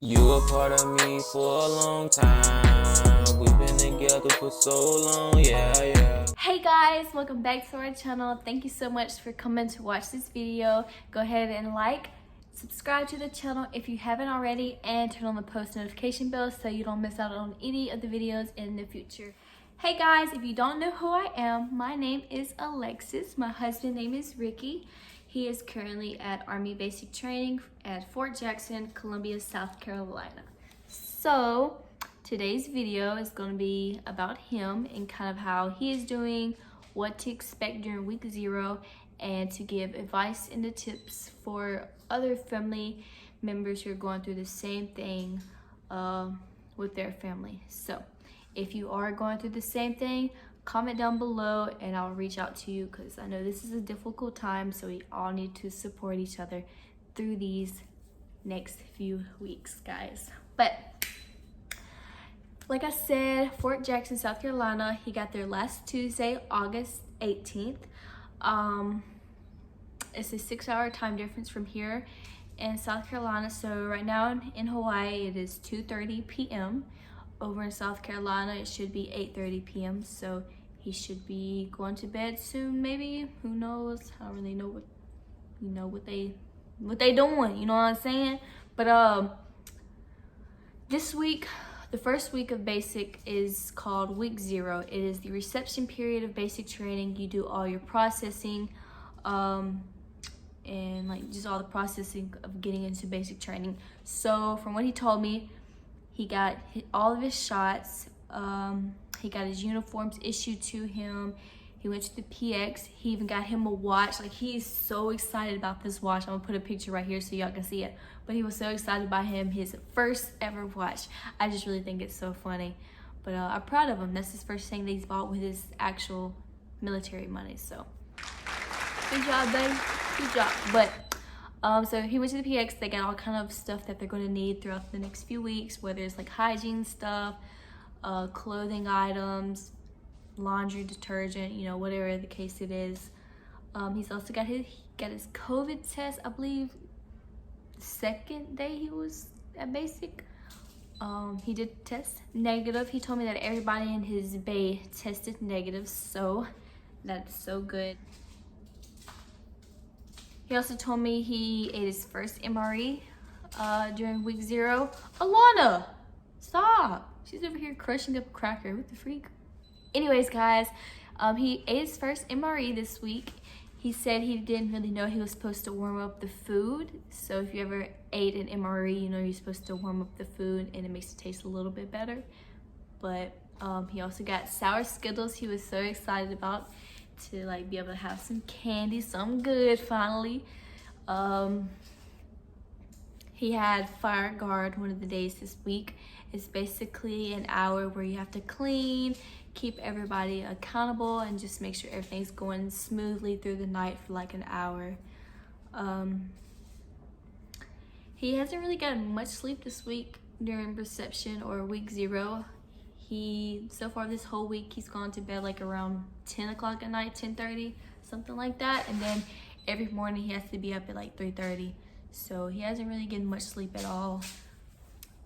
You a part of me for a long time. We've been together for so long, yeah. Hey guys, welcome back to our channel. Thank you so much for coming to watch this video. Go ahead and like, subscribe to the channel if you haven't already, and turn on the post notification bell so you don't miss out on any of the videos in the future. Hey guys, if you don't know who I am, my name is Alexis. My husband's name is Ricky. He is currently at Army Basic Training at Fort Jackson, Columbia, South Carolina. So today's video is going to be about him and kind of how he is doing, what to expect during week 0, and to give advice and the tips for other family members who are going through the same thing with their family. So if you are going through the same thing, comment down below and I'll reach out to you, because I know this is a difficult time, so we all need to support each other through these next few weeks, guys. But like I said, Fort Jackson, South Carolina, he got there last Tuesday, August 18th. It's a 6-hour time difference from here in South Carolina. So right now in Hawaii, it is 2:30 p.m. Over in South Carolina, it should be 8:30 p.m. So he should be going to bed soon, maybe. Who knows? I don't really know what they doing. You know what I'm saying? But this week, the first week of basic is called week 0. It is the reception period of basic training. You do all your processing, and like just all the processing of getting into basic training. So from what he told me, he got all of his shots. He got his uniforms issued to him. He went to the PX. He even got him a watch. Like, he's so excited about this watch. I'm gonna put a picture right here so y'all can see it. But he was so excited by his first ever watch. I just really think it's so funny. But I'm proud of him. That's his first thing that he's bought with his actual military money. So good job, baby. Good job. But so he went to the PX. They got all kind of stuff that they're going to need throughout the next few weeks, whether it's like hygiene stuff, clothing items, laundry detergent, you know, whatever the case it is. He's also got his COVID test, I believe, the second day he was at basic. He did test negative. He told me that everybody in his bay tested negative, so that's so good. He also told me he ate his first MRE during week 0. Alana, stop. She's over here crushing up a cracker. What the freak? Anyways, guys, he ate his first MRE this week. He said he didn't really know he was supposed to warm up the food. So if you ever ate an MRE, you know you're supposed to warm up the food and it makes it taste a little bit better. But he also got sour Skittles. He was so excited about to like be able to have some candy, some good finally. He had Fire Guard one of the days this week. It's basically an hour where you have to clean, keep everybody accountable, and just make sure everything's going smoothly through the night for like an hour. He hasn't really gotten much sleep this week during reception or week 0. So far this whole week, he's gone to bed like around 10 o'clock at night, 10:30, something like that. And then every morning he has to be up at like 3:30. So he hasn't really gotten much sleep at all.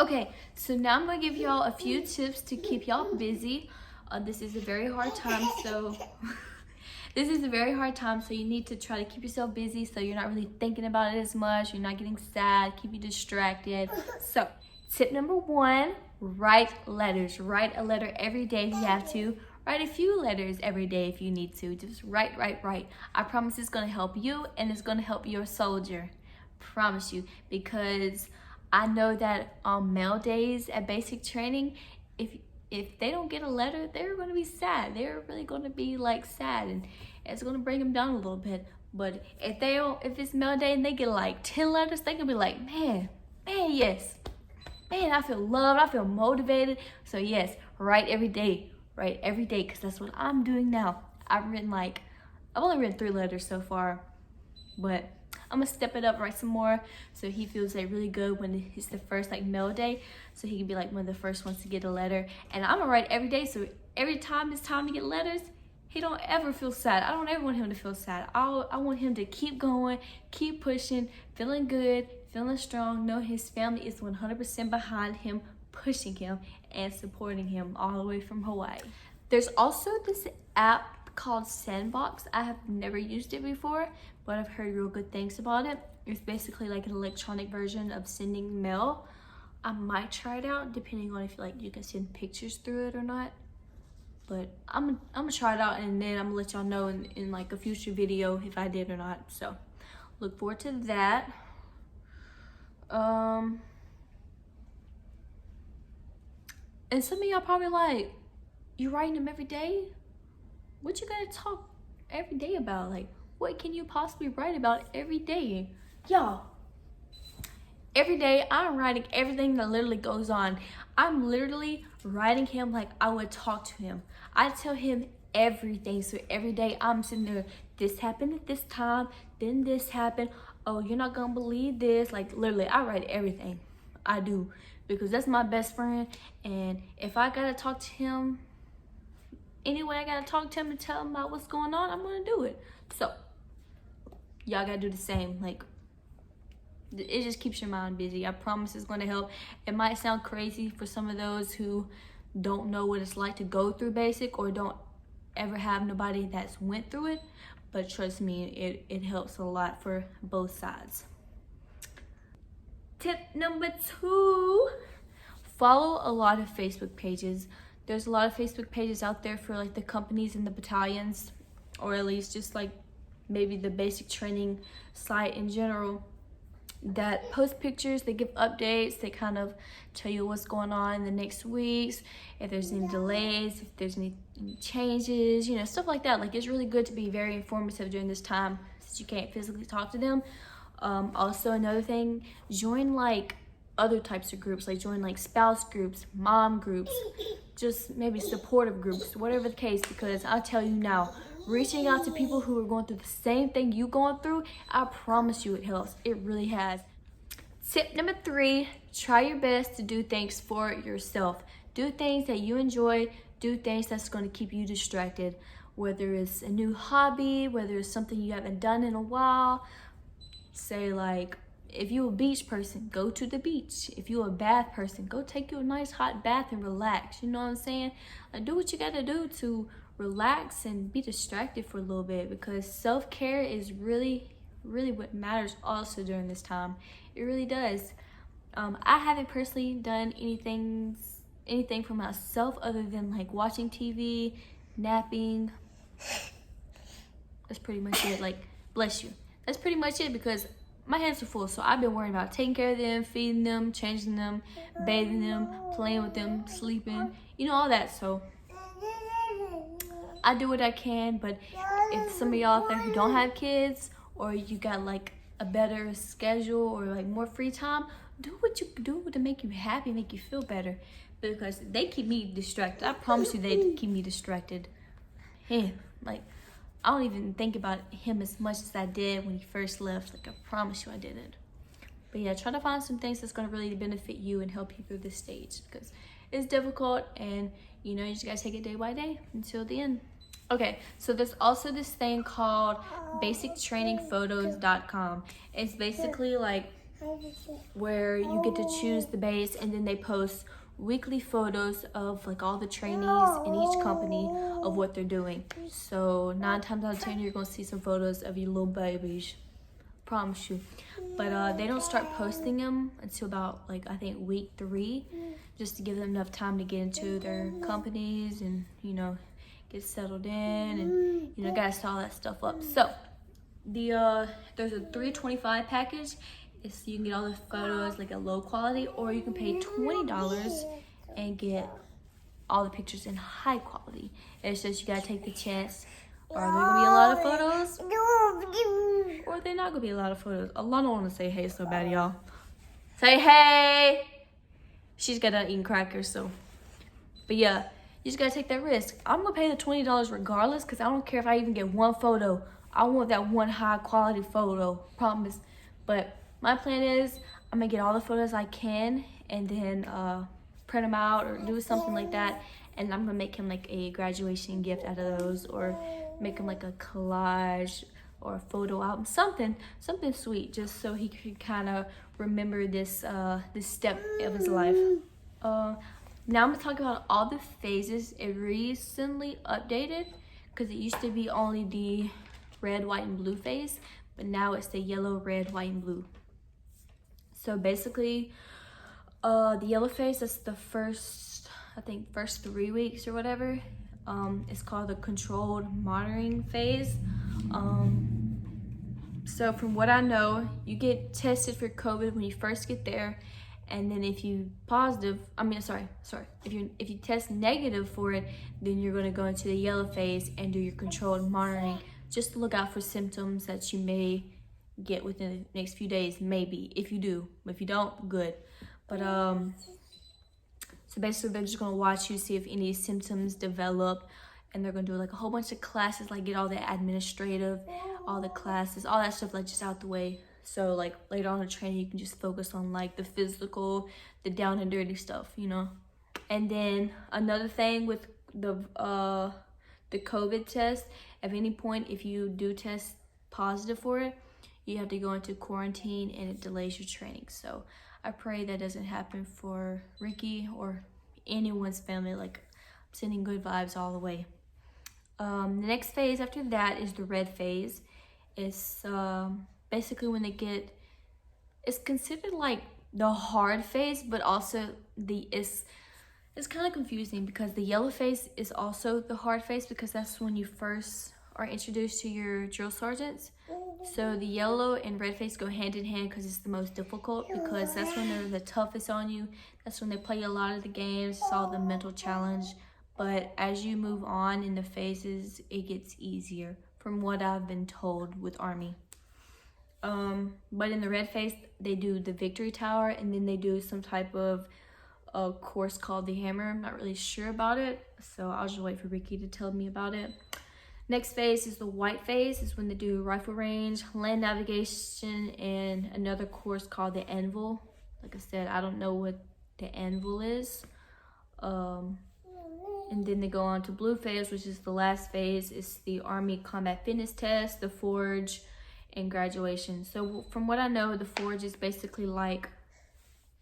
Okay, so now I'm gonna give y'all a few tips to keep y'all busy. This is a very hard time, so you need to try to keep yourself busy so you're not really thinking about it as much, you're not getting sad, keep you distracted. So tip number 1, write letters. Write a letter every day if you have to. Write a few letters every day if you need to. Just write. I promise it's gonna help you and it's gonna help your soldier. Promise you, because I know that on mail days at basic training, if they don't get a letter, they're gonna be sad. They're really gonna be like sad, and it's gonna bring them down a little bit. But if it's mail day and they get like 10 letters, they can be like, man, yes. Man, I feel loved, I feel motivated. So yes, write every day, because that's what I'm doing now. I've only written 3 letters so far, but I'm gonna step it up, write some more, so he feels like really good when it's the first like mail day, so he can be like one of the first ones to get a letter. And I'm gonna write every day, so every time it's time to get letters, he don't ever feel sad. I don't ever want him to feel sad. I want him to keep going, keep pushing, feeling good, feeling strong, know his family is 100% behind him, pushing him and supporting him all the way from Hawaii. There's also this app called Sandbox. I have never used it before, but I've heard real good things about it. It's basically like an electronic version of sending mail. I might try it out depending on if like you can send pictures through it or not. But I'm gonna try it out, and then I'm gonna let y'all know in like a future video if I did or not. So look forward to that. And some of y'all probably like, you writing them every day? What you gotta talk every day about? Like, what can you possibly write about every day? Y'all, every day I'm writing everything that literally goes on. I'm literally writing him like I would talk to him. I tell him everything. So every day I'm sitting there, this happened at this time, then this happened. Oh, you're not gonna believe this. Like literally, I write everything. I do, because that's my best friend. And if I gotta talk to him anyway, I gotta talk to him and tell him about what's going on, I'm gonna do it. So y'all gotta do the same. Like, it just keeps your mind busy. I promise it's going to help. It might sound crazy for some of those who don't know what it's like to go through basic or don't ever have nobody that's went through it, but trust me, it helps a lot for both sides. Tip number 2, follow a lot of Facebook pages. There's a lot of Facebook pages out there for like the companies and the battalions, or at least just like maybe the basic training site in general, that post pictures. They give updates. They kind of tell you what's going on in the next weeks, if there's any delays, if there's any changes, you know, stuff like that. Like, it's really good to be very informative during this time since you can't physically talk to them. Also, another thing, join like other types of groups, like join like spouse groups, mom groups, just maybe supportive groups, whatever the case, because I'll tell you now, reaching out to people who are going through the same thing you going through, I promise you it helps. It really has. Tip number 3, try your best to do things for yourself. Do things that you enjoy. Do things that's going to keep you distracted. Whether it's a new hobby, whether it's something you haven't done in a while. Say like, if you're a beach person, go to the beach. If you're a bath person, go take you a nice hot bath and relax. You know what I'm saying? Like, do what you got to do to relax and be distracted for a little bit, because self-care is really what matters also during this time. It really does. I haven't personally done anything for myself other than like watching TV, napping. That's pretty much it. Like, bless you. That's pretty much it, because my hands are full. So I've been worrying about taking care of them, feeding them, changing them, bathing them, playing with them, sleeping, you know, all that. So I do what I can. But if some of y'all out there who don't have kids, or you got like a better schedule or like more free time, do what you do to make you happy, make you feel better, because they keep me distracted. I promise you, they keep me distracted. Yeah, like, I don't even think about him as much as I did when he first left. Like, I promise you I didn't. But yeah, try to find some things that's going to really benefit you and help you through this stage, because it's difficult, and you know, you just got to take it day by day until the end. Okay, so there's also this thing called basictrainingphotos.com. It's basically like where you get to choose the base, and then they post weekly photos of like all the trainees in each company of what they're doing. So 9 times out of 10 you're gonna see some photos of your little babies, promise you. But they don't start posting them until about like, I think, week 3, just to give them enough time to get into their companies and, you know, get settled in and, you know, gotta set all that stuff up. So there's a $325 package. So you can get all the photos like a low quality, or you can pay $20 and get all the pictures in high quality. It's just you gotta take the chance. Are there gonna be a lot of photos? Or are there not gonna be a lot of photos? Alana wanna say hey so bad, y'all. Say hey! She's got done eating crackers, so. But yeah, you just gotta take that risk. I'm gonna pay the $20 regardless, because I don't care if I even get one photo. I want that one high quality photo, promise. But my plan is I'm gonna get all the photos I can, and then print them out or do something like that, and I'm gonna make him like a graduation gift out of those, or make him like a collage or a photo album, something sweet, just so he could kind of remember this this step of his life. Now I'm gonna talk about all the phases. It recently updated because it used to be only the red, white, and blue phase, but now it's the yellow, red, white, and blue. So basically, the yellow phase, that's the first, I think, first 3 weeks or whatever. It's called the controlled monitoring phase. So from what I know, you get tested for COVID when you first get there, and then if you positive, if you test negative for it, then you're going to go into the yellow phase and do your controlled monitoring, just to look out for symptoms that you may get within the next few days, maybe, if you do. If you don't, good. But so basically they're just going to watch you, see if any symptoms develop, and they're going to do like a whole bunch of classes, like get all the administrative, all the classes, all that stuff, like just out the way. So like later on in training, you can just focus on like the physical, the down and dirty stuff, you know. And then another thing with the COVID test, at any point, if you do test positive for it, you have to go into quarantine, and it delays your training. So I pray that doesn't happen for Ricky or anyone's family. Like, I'm sending good vibes all the way. The next phase after that is the red phase. It's basically when they get, it's considered like the hard phase, but also it's kind of confusing because the yellow phase is also the hard phase, because that's when you first are introduced to your drill sergeants. So the yellow and red phase go hand in hand because it's the most difficult, because that's when they're the toughest on you. That's when they play a lot of the games. It's all the mental challenge. But as you move on in the phases, it gets easier, from what I've been told with Army. But in the red phase, they do the victory tower, and then they do some type of a course called the hammer. I'm not really sure about it, so I'll just wait for Ricky to tell me about it. Next phase is the white phase. It's when they do rifle range, land navigation, and another course called the anvil. Like I said, I don't know what the anvil is. And then they go on to blue phase, which is the last phase. It's the Army combat fitness test, the forge, and graduation. So from what I know, the forge is basically like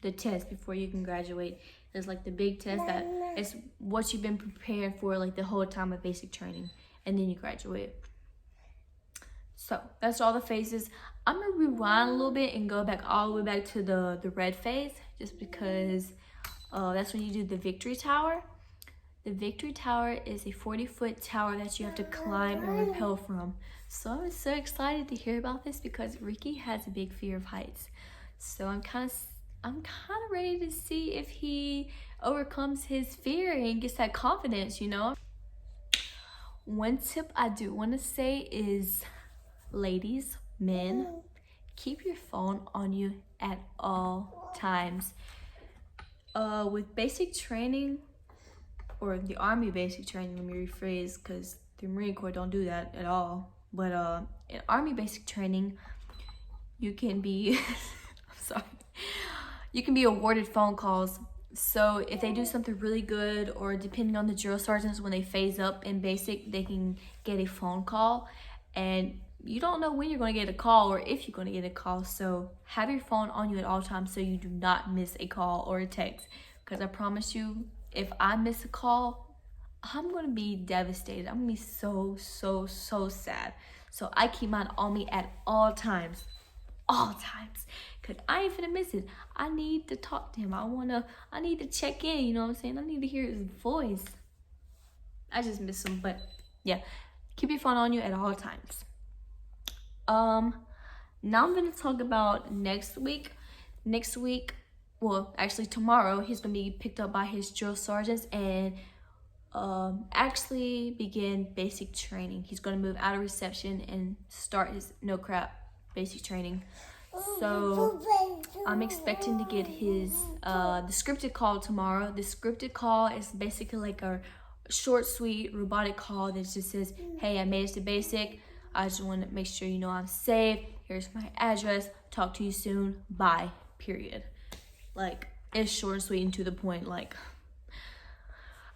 the test before you can graduate. It's like the big test that is what you've been preparing for like the whole time of basic training, and then you graduate. So that's all the phases. I'm gonna rewind a little bit and go back all the way back to the red phase, just because that's when you do the victory tower. The victory tower is a 40-foot tower that you have to climb and rappel from. So I'm so excited to hear about this, because Ricky has a big fear of heights. So I'm kind of ready to see if he overcomes his fear and gets that confidence, you know. One tip I do want to say is, ladies, men, keep your phone on you at all times. With basic training, or the Army basic training, let me rephrase, because the Marine Corps don't do that at all. But in Army basic training, you can be, I'm sorry, you can be awarded phone calls. So if they do something really good, or depending on the drill sergeants, when they phase up in basic, they can get a phone call, and you don't know when you're going to get a call or if you're going to get a call. So have your phone on you at all times so you do not miss a call or a text, because I promise you, if I miss a call, I'm going to be devastated. I'm going to be so sad. So I keep mine on me at all times, because I ain't finna miss it. I need to talk to him. I need to check in, you know what I'm saying? I need to hear his voice. I just miss him, but yeah, keep your phone on you at all times. Now I'm gonna talk about next week. Well, actually tomorrow, he's gonna be picked up by his drill sergeants and actually begin basic training. He's gonna move out of reception and start his no crap basic training. So I'm expecting to get his the scripted call tomorrow. The scripted call is basically like a short, sweet, robotic call that just says, hey, I made it to basic. I just want to make sure you know I'm safe. Here's my address. Talk to you soon. Bye. Period. Like, it's short and sweet and to the point. Like,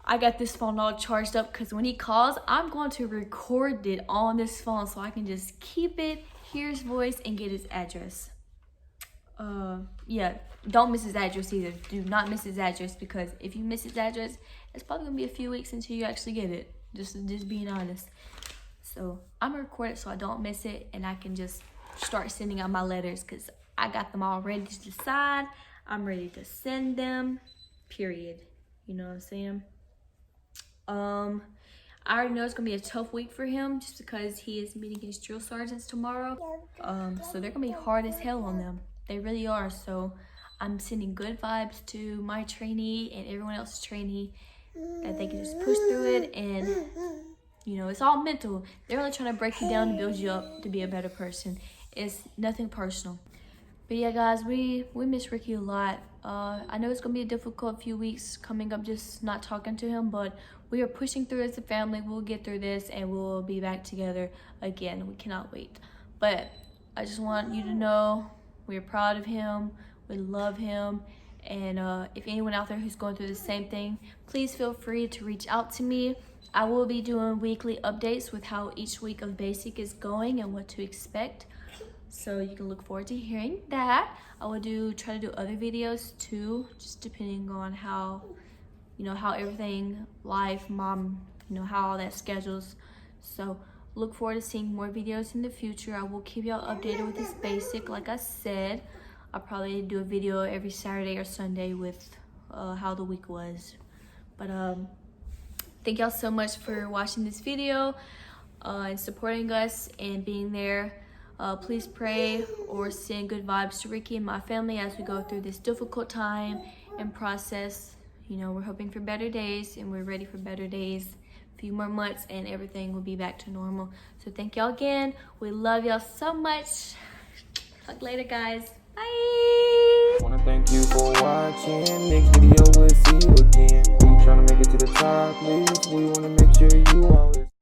I got this phone all charged up because when he calls, I'm going to record it on this phone so I can just keep it, hear his voice, and get his address. Yeah, don't miss his address either. Do not miss his address, because if you miss his address, it's probably gonna be a few weeks until you actually get it. Just being honest. So I'm gonna record it so I don't miss it, and I can just start sending out my letters, because I got them all ready to decide. I'm ready to send them, period. You know what I'm saying? I already know it's gonna be a tough week for him, just because he is meeting his drill sergeants tomorrow. So they're gonna be hard as hell on them. They really are. So I'm sending good vibes to my trainee and everyone else's trainee, that they can just push through it. And you know, it's all mental. They're only trying to break you down to build you up to be a better person. It's nothing personal. But yeah, guys, we miss Ricky a lot. I know it's gonna be a difficult few weeks coming up, just not talking to him, but we are pushing through as a family. We'll get through this and we'll be back together again. We cannot wait. But I just want you to know we're proud of him. We love him. And if anyone out there who's going through the same thing, please feel free to reach out to me. I will be doing weekly updates with how each week of basic is going and what to expect. So you can look forward to hearing that. I will try to do other videos too, just depending on how, you know, how everything, life, mom, you know, how all that schedules. So look forward to seeing more videos in the future. I will keep y'all updated with this basic. Like I said, I'll probably do a video every Saturday or Sunday with how the week was. But thank y'all so much for watching this video and supporting us and being there. Please pray or send good vibes to Ricky and my family as we go through this difficult time and process. You know, we're hoping for better days, and we're ready for better days. A few more months and everything will be back to normal. So thank y'all again. We love y'all so much. Talk later, guys. Bye. Wanna thank you for watching. Next video we'll see you again. We tryna make it to the top, please. We wanna make sure you always